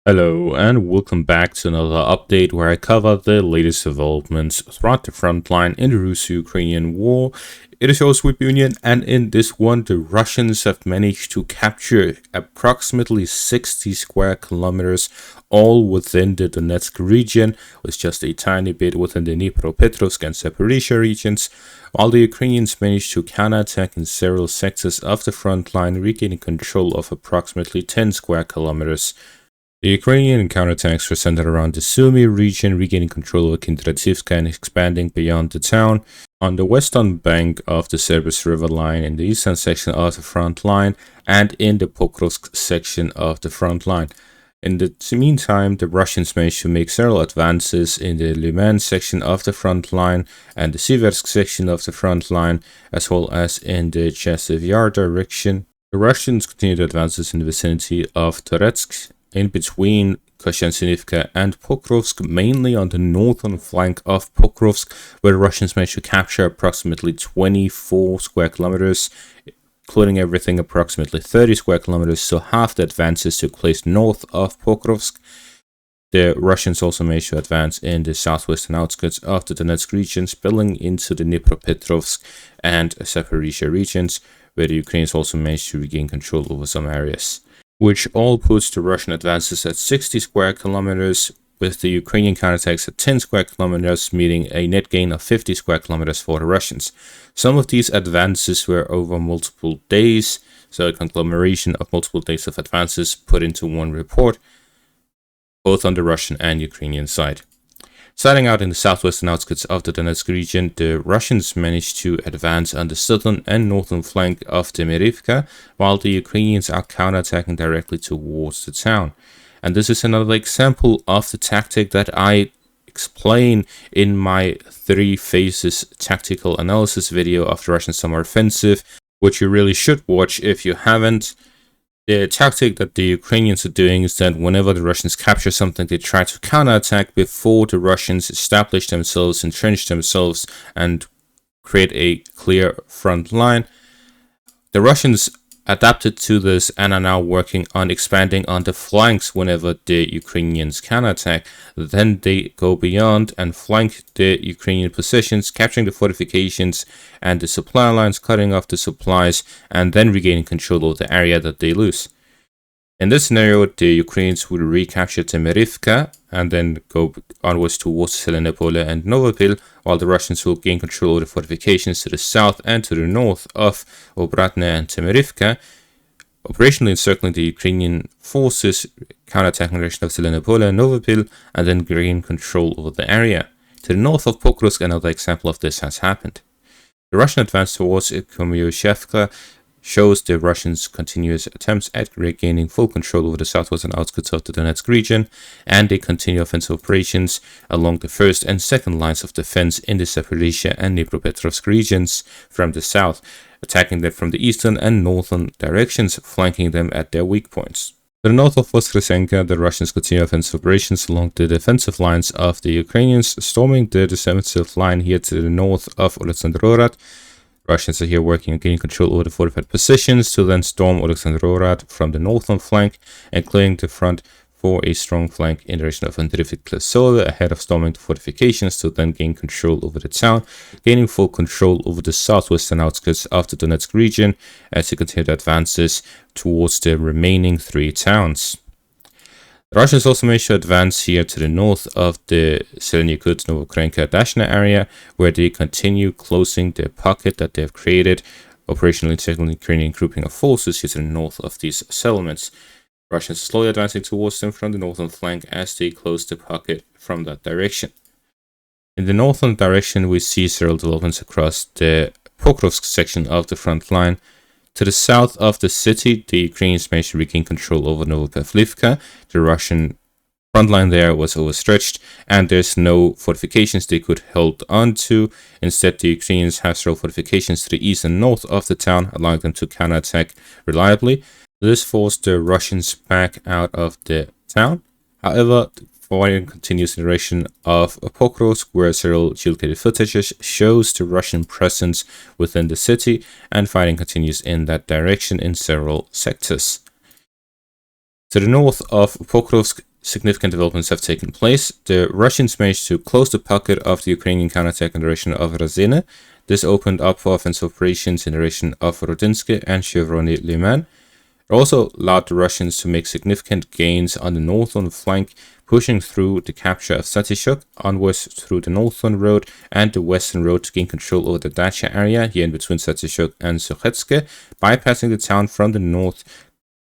Hello and welcome back to another update where I cover the latest developments throughout the front line in the Russo-Ukrainian war. It is your Sweep Union, and in this one the Russians have managed to capture approximately 60 square kilometers all within the Donetsk region, with just a tiny bit within the Pokrovsk and Siversk regions, while the Ukrainians managed to counterattack in several sectors of the front line, regaining control of approximately 10 square kilometers. The Ukrainian counterattacks were centered around the Sumy region, regaining control over Toretsk and expanding beyond the town. On the western bank of the Siversk river line, in the eastern section of the front line, and in the Pokrovsk section of the front line. In the meantime, the Russians managed to make several advances in the Lyman section of the front line and the Siversk section of the front line, as well as in the Chasiv Yar direction. The Russians continued advances in the vicinity of Toretsk, in between Kościanczynivka and Pokrovsk, mainly on the northern flank of Pokrovsk, where the Russians managed to capture approximately 24 square kilometers, including everything approximately 30 square kilometers, so half the advances took place north of Pokrovsk. The Russians also managed to advance in the southwestern outskirts of the Donetsk region, spilling into the Dnipropetrovsk and Zaporizhzhia regions, where the Ukrainians also managed to regain control over some areas, which all puts the Russian advances at 60 square kilometers, with the Ukrainian counterattacks at 10 square kilometers, meaning a net gain of 50 square kilometers for the Russians. Some of these advances were over multiple days, so a conglomeration of multiple days of advances put into one report, both on the Russian and Ukrainian side. Starting out in the southwestern outskirts of the Donetsk region, the Russians managed to advance on the southern and northern flank of Demirivka, while the Ukrainians are counterattacking directly towards the town. And this is another example of the tactic that I explain in my 3 phases tactical analysis video of the Russian summer offensive, which you really should watch if you haven't. The tactic that the Ukrainians are doing is that whenever the Russians capture something, they try to counterattack before the Russians establish themselves, entrench themselves, and create a clear front line. The Russians adapted to this and are now working on expanding on the flanks whenever the Ukrainians counterattack. Then they go beyond and flank the Ukrainian positions, capturing the fortifications and the supply lines, cutting off the supplies, and then regaining control of the area that they lose. In this scenario, the Ukrainians would recapture Temerivka and then go onwards towards Selenopole and Novopil, while the Russians will gain control of the fortifications to the south and to the north of Obratne and Temerivka, operationally encircling the Ukrainian forces, counterattacking the direction of Selenopole and Novopil, and then gain control over the area. To the north of Pokrovsk, another example of this has happened. The Russian advance towards Sqkm shows the Russians' continuous attempts at regaining full control over the southwestern outskirts of the Donetsk region, and they continue offensive operations along the first and second lines of defense in the Zaporizhzhia and Dnipropetrovsk regions from the south, attacking them from the eastern and northern directions, flanking them at their weak points. To the north of Voskresenka, the Russians continue offensive operations along the defensive lines of the Ukrainians, storming the defensive line here to the north of Oleksandrorad. Russians are here working on gaining control over the fortified positions to then storm Oleksandrorad from the northern flank and clearing the front for a strong flank in the direction of Andrivik-Klesova ahead of storming the fortifications to then gain control over the town, gaining full control over the southwestern outskirts of the Donetsk region as they continue their advances towards the remaining 3 towns. The Russians also managed to advance here to the north of the Zelenikud-Novokrenka-Dashna area, where they continue closing the pocket that they have created, operationally encircling the Ukrainian grouping of forces here to the north of these settlements. Russians are slowly advancing towards them from the northern flank as they close the pocket from that direction. In the northern direction, we see several developments across the Pokrovsk section of the front line. To the south of the city, the Ukrainians managed to regain control over Novopavlivka. The Russian front line there was overstretched, and there's no fortifications they could hold on to. Instead, the Ukrainians have several fortifications to the east and north of the town, allowing them to counterattack reliably. This forced the Russians back out of the town. However, fighting continues in the direction of Pokrovsk, where several geolocated footages shows the Russian presence within the city, and fighting continues in that direction in several sectors. To the north of Pokrovsk, significant developments have taken place. The Russians managed to close the pocket of the Ukrainian counterattack in the direction of Razine. This opened up for offensive operations in the direction of Rodinsk and Chevroni Lyman. It also allowed the Russians to make significant gains on the northern flank, pushing through the capture of Satichok, onwards through the northern road and the western road to gain control over the Dacha area, here in between Satichok and Sqkm, bypassing the town from the north,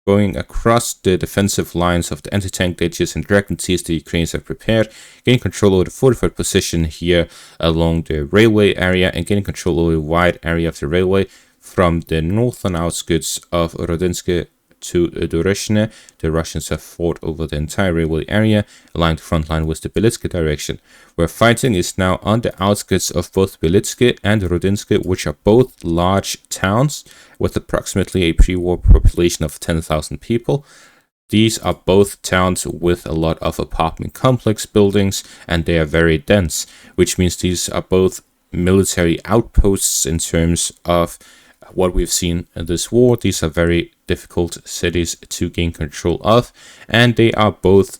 going across the defensive lines of the anti-tank ditches and dragon-tees the Ukrainians have prepared, gaining control over the fortified position here along the railway area, and gaining control over a wide area of the railway from the northern outskirts of Rodinsk to Doreshne. The Russians have fought over the entire railway area, along the front line with the Belitsk direction, where fighting is now on the outskirts of both Belitsk and Rodinsk, which are both large towns with approximately a pre-war population of 10,000 people. These are both towns with a lot of apartment complex buildings, and they are very dense, which means these are both military outposts in terms of what we've seen in this war. These are very difficult cities to gain control of, and they are both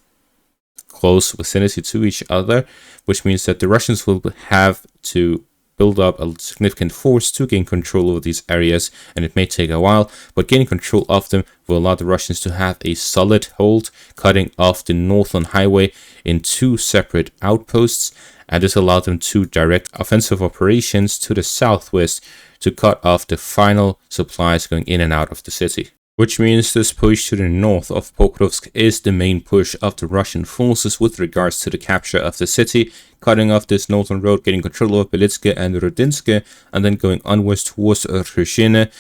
close vicinity to each other, which means that the Russians will have to build up a significant force to gain control over these areas, and it may take a while, but gaining control of them will allow the Russians to have a solid hold, cutting off the northern highway in two separate outposts, and this allowed them to direct offensive operations to the southwest to cut off the final supplies going in and out of the city. Which means this push to the north of Pokrovsk is the main push of the Russian forces with regards to the capture of the city, cutting off this northern road, getting control of Belitsk and Rodinsk, and then going onwards towards Ruzhine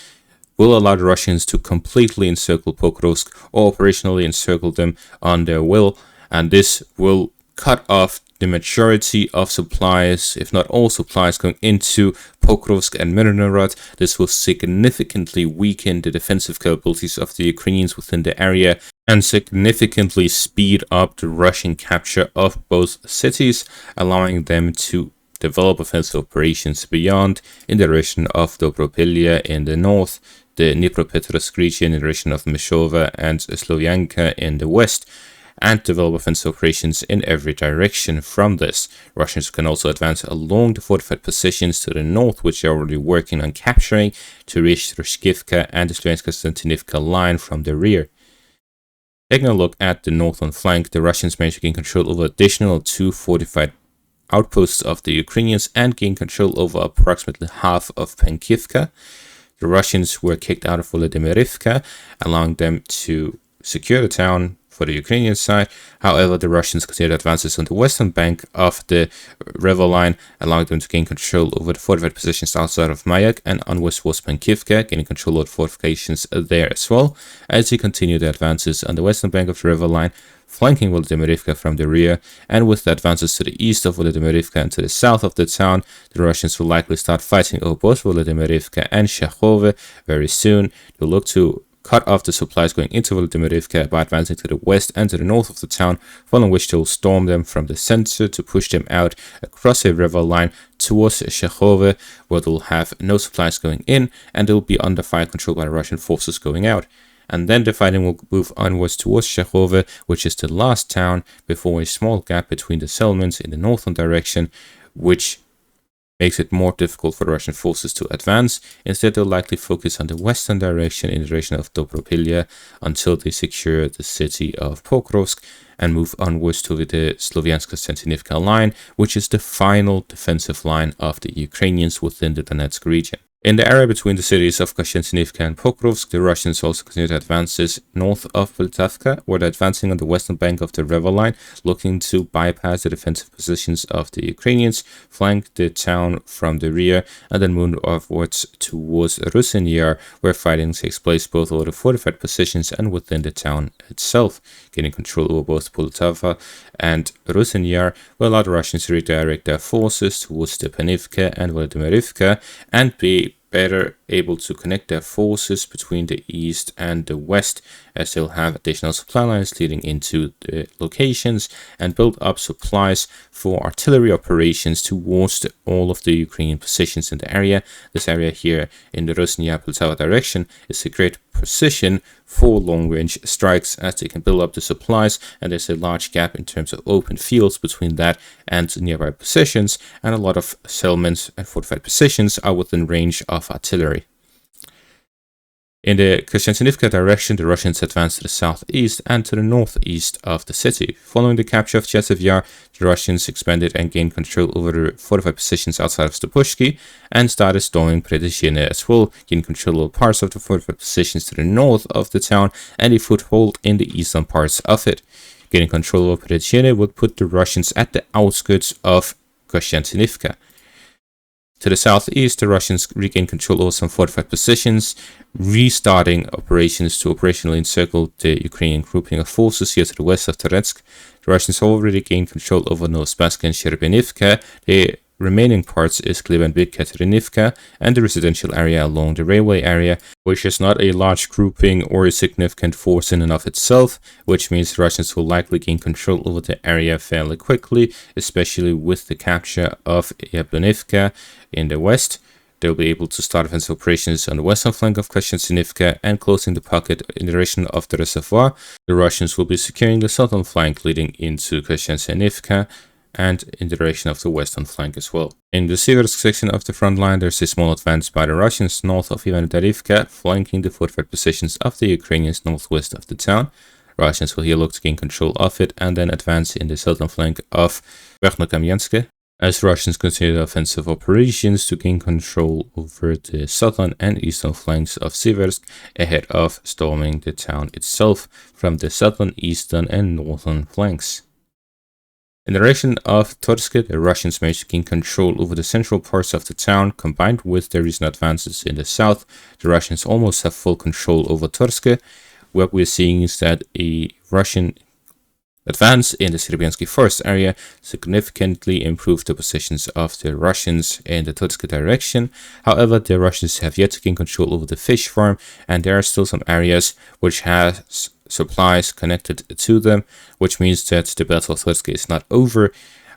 will allow the Russians to completely encircle Pokrovsk or operationally encircle them on their will, and this will cut off the majority of supplies, if not all supplies, going into Pokrovsk and Mirnorod. This will significantly weaken the defensive capabilities of the Ukrainians within the area and significantly speed up the Russian capture of both cities, allowing them to develop offensive operations beyond in the direction of Dobropilya in the north, the Dnipropetrovsk region in the direction of Myshova and Slovyanka in the west, and develop offensive operations in every direction from this. Russians can also advance along the fortified positions to the north, which they are already working on capturing, to reach Roshkivka and the Sloviansk-Konstantinivka line from the rear. Taking a look at the northern flank, the Russians managed to gain control over additional two fortified outposts of the Ukrainians and gain control over approximately half of Pankivka. The Russians were kicked out of Volodymyrivka, allowing them to secure the town for the Ukrainian side. However, the Russians continued advances on the western bank of the river line, allowing them to gain control over the fortified positions outside of Mayak and onwards towards Pankivka, gaining control of the fortifications there as well, as they continued the advances on the western bank of the river line, flanking Volodymyrivka from the rear, and with the advances to the east of Volodymyrivka and to the south of the town, the Russians will likely start fighting over both Volodymyrivka and Shakhove very soon. They'll look to cut off the supplies going into Volodymyrivka by advancing to the west and to the north of the town, following which they will storm them from the center to push them out across a river line towards Shakhove, where they'll have no supplies going in and they'll be under fire control by the Russian forces going out. And then the fighting will move onwards towards Shakhove, which is the last town before a small gap between the settlements in the northern direction, which makes it more difficult for the Russian forces to advance. Instead, they'll likely focus on the western direction in the direction of Dobropilya until they secure the city of Pokrovsk and move onwards to the Sloviansk-Konstantinivka line, which is the final defensive line of the Ukrainians within the Donetsk region. In the area between the cities of Konstantinivka and Pokrovsk, the Russians also continued advances north of Poltavka, where they're advancing on the western bank of the river line, looking to bypass the defensive positions of the Ukrainians, flank the town from the rear, and then move upwards towards Toretsk Yar, where fighting takes place both over the fortified positions and within the town itself. Gaining control over both Poltava and Toretsk Yar will allow the Russians to redirect their forces towards Stepanivka and Volodymyrivka and be better able to connect their forces between the east and the west, as they'll have additional supply lines leading into the locations and build up supplies for artillery operations towards all of the Ukrainian positions in the area. This area here in the Rosnya-Poltava direction is a great position for long-range strikes, as they can build up the supplies, and there's a large gap in terms of open fields between that and nearby positions, and a lot of settlements and fortified positions are within range of artillery. In the Kościanczynivka direction, the Russians advanced to the southeast and to the northeast of the city. Following the capture of Chasiv Yar, the Russians expanded and gained control over the fortified positions outside of Sqkm and started storming Predyzhiny as well, gaining control of parts of the fortified positions to the north of the town and a foothold in the eastern parts of it. Gaining control over Predyzhiny would put the Russians at the outskirts of Kościanczynivka. To the southeast, the Russians regained control over some fortified positions, restarting operations to operationally encircle the Ukrainian grouping of forces here to the west of Toretsk. The Russians already gained control over Novospassky and Shcherbinivka. The remaining parts is Kliban-Big-Katerinivka and the residential area along the railway area, which is not a large grouping or a significant force in and of itself, which means the Russians will likely gain control over the area fairly quickly, especially with the capture of Yablonivka in the west. They'll be able to start offensive operations on the western flank of Kościanczynivka and closing the pocket in the direction of the reservoir. The Russians will be securing the southern flank leading into Kościanczynivka and in the direction of the western flank as well. In the Siversk section of the front line, there's a small advance by the Russians north of Ivano-Darivka, flanking the fortified positions of the Ukrainians northwest of the town. Russians will here look to gain control of it and then advance in the southern flank of Verkhnokamensk, as Russians continue offensive operations to gain control over the southern and eastern flanks of Siversk ahead of storming the town itself from the southern, eastern and northern flanks. In the direction of Torske, the Russians managed to gain control over the central parts of the town. Combined with their recent advances in the south, the Russians almost have full control over Torske. What we're seeing is that a Russian advance in the Syrbiansky forest area significantly improved the positions of the Russians in the Torske direction. However, the Russians have yet to gain control over the fish farm, and there are still some areas which has supplies connected to them, which means that the Battle of Torske is not over,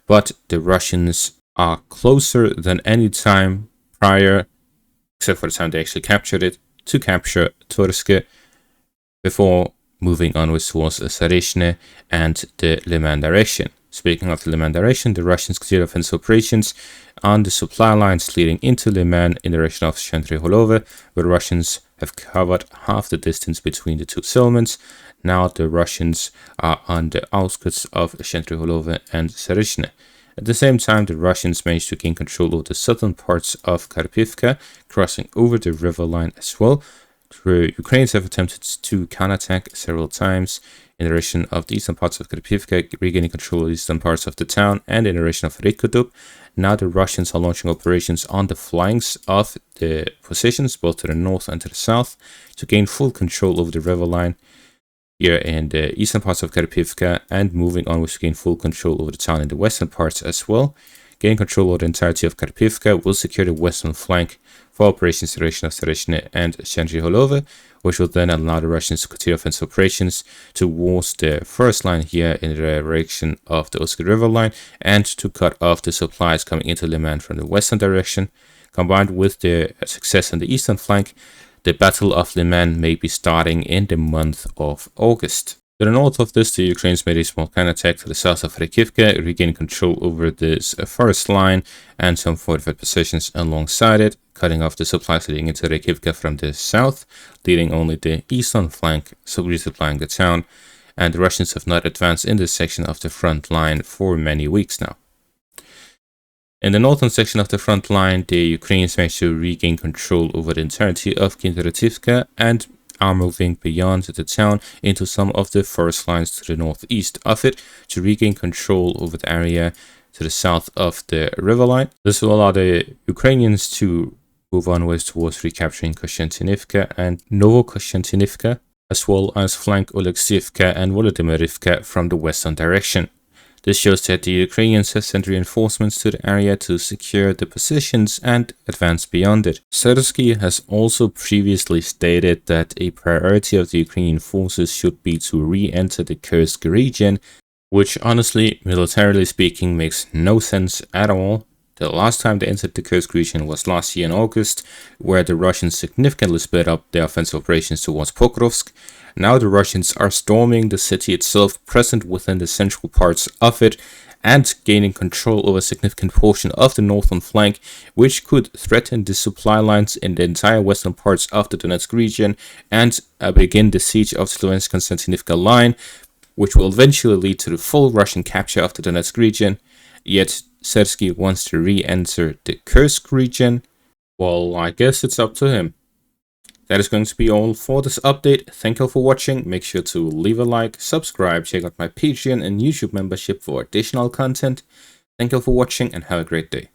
but the Russians are closer than any time prior, except for the time they actually captured it, to capture Torske before moving onwards towards Zareshne and the Lyman direction. Speaking of the Lyman direction, the Russians continued offensive operations on the supply lines leading into Lyman in the direction of Shchentrihulove, where Russians have covered half the distance between the two settlements. Now the Russians are on the outskirts of Shchentrihulove and Zareshne. At the same time, the Russians managed to gain control of the southern parts of Karpivka, crossing over the river line as well. The Ukrainians have attempted to counterattack several times in the direction of the eastern parts of Karpivka, regaining control of the eastern parts of the town, and in the direction of Rikudub. Now the Russians are launching operations on the flanks of the positions, both to the north and to the south, to gain full control over the river line here in the eastern parts of Karpivka, and moving onwards to gain full control over the town in the western parts as well. Gaining control over the entirety of Karpivka will secure the western flank for operations in the direction of Zareshne and Shchentrihulove, which will then allow the Russians to continue offensive operations towards the first line here in the direction of the Oska River line, and to cut off the supplies coming into Lyman from the western direction. Combined with the success on the eastern flank, the Battle of Lyman may be starting in the month of August. To the north of this, the Ukrainians made a small counterattack to the south of Rakivka, regaining control over this forest line and some fortified positions alongside it, cutting off the supplies leading into Rakivka from the south, leaving only the eastern flank resupplying the town, and the Russians have not advanced in this section of the front line for many weeks now. In the northern section of the front line, the Ukrainians managed to regain control over the entirety of Kindrativka and are moving beyond the town into some of the forest lines to the northeast of it to regain control over the area to the south of the river line. This will allow the Ukrainians to move onwards towards recapturing Kościanczynivka and Novokościanczynivka, as well as flank Oleksivka and Volodymyrivka from the western direction. This shows that the Ukrainians have sent reinforcements to the area to secure the positions and advance beyond it. Siversk has also previously stated that a priority of the Ukrainian forces should be to re-enter the Kursk region, which honestly, militarily speaking, makes no sense at all. The last time they entered the Kursk region was last year in August, where the Russians significantly sped up their offensive operations towards Pokrovsk. Now the Russians are storming the city itself, present within the central parts of it, and gaining control over a significant portion of the northern flank, which could threaten the supply lines in the entire western parts of the Donetsk region and begin the siege of the Slovensk-Konstantinivka line, which will eventually lead to the full Russian capture of the Donetsk region. Yet Siversk wants to re-enter the Kursk region. Well, I guess it's up to him. That is going to be all for this update. Thank you for watching. Make sure to leave a like, subscribe, check out my Patreon and YouTube membership for additional content. Thank you for watching and have a great day.